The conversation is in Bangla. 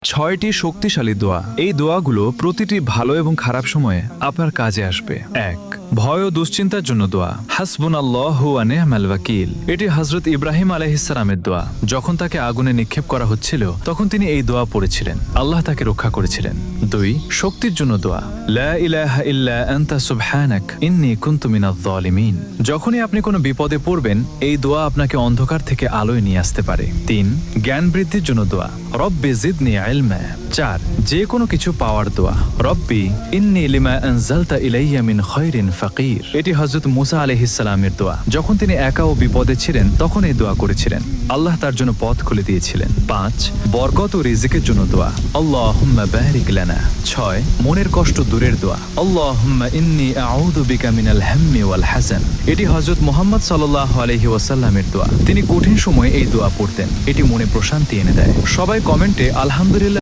ছয়টি শক্তিশালী দোয়া। এই দোয়াগুলো প্রতিটি ভালো এবং খারাপ সময়ে আপনার কাজে আসবে। ১. ভয় ও দুশ্চিন্তার জন্য দোয়া। হাসবুনাল্লাহু ওয়া নি'মাল ওয়াকিল। এটি হযরত ইব্রাহিম আলাইহিস সালামের দোয়া। যখন তাকে আগুনে নিক্ষেপ করা হচ্ছিল তখন তিনি এই দোয়া পড়েছিলেন, আল্লাহ তাকে রক্ষা করেছিলেন। ২. শক্তির জন্য দোয়া। লা ইলাহা ইল্লা আনতা সুবহানাক ইন্নী কুনতু মিনাজ জালিমিন। যখনই আপনি কোনো বিপদে পড়বেন এই দোয়া আপনাকে অন্ধকার থেকে আলোয় নিয়ে আসতে পারে। ৩. জ্ঞান বৃদ্ধির জন্য দোয়া। রব্বি জিদনি ইলমা। ৪. যে কোনো কিছু পাওয়ার দোয়া। রব্বি ইন্নী লিমা আনজালতা ইলাইয়া মিন খায়রিন ফাকির। এটি হযরত মুসা আলাইহিস সালামের দোয়া। যখন তিনি একা ও বিপদে ছিলেন তখন এই দোয়া করেছিলেন, আল্লাহ তার জন্য পথ খুলে দিয়েছিলেন। ৫. বরকত ও রিজিকের জন্য দোয়া। আল্লাহুম্মা বারিক লানা। ৬. মনের কষ্ট দূরের দোয়া। আল্লাহুম্মা ইন্নী আউযু বিকা মিনাল হাম্মি ওয়াল হাযান। এটি হযরত মুহাম্মদ সাল্লাল্লাহু আলাইহি ওয়াসাল্লামের দোয়া। তিনি কঠিন সময়ে এই দোয়া পড়তেন, এটি মনে প্রশান্তি এনে দেয়। সবাই কমেন্টে আলহামদুলিল্লাহ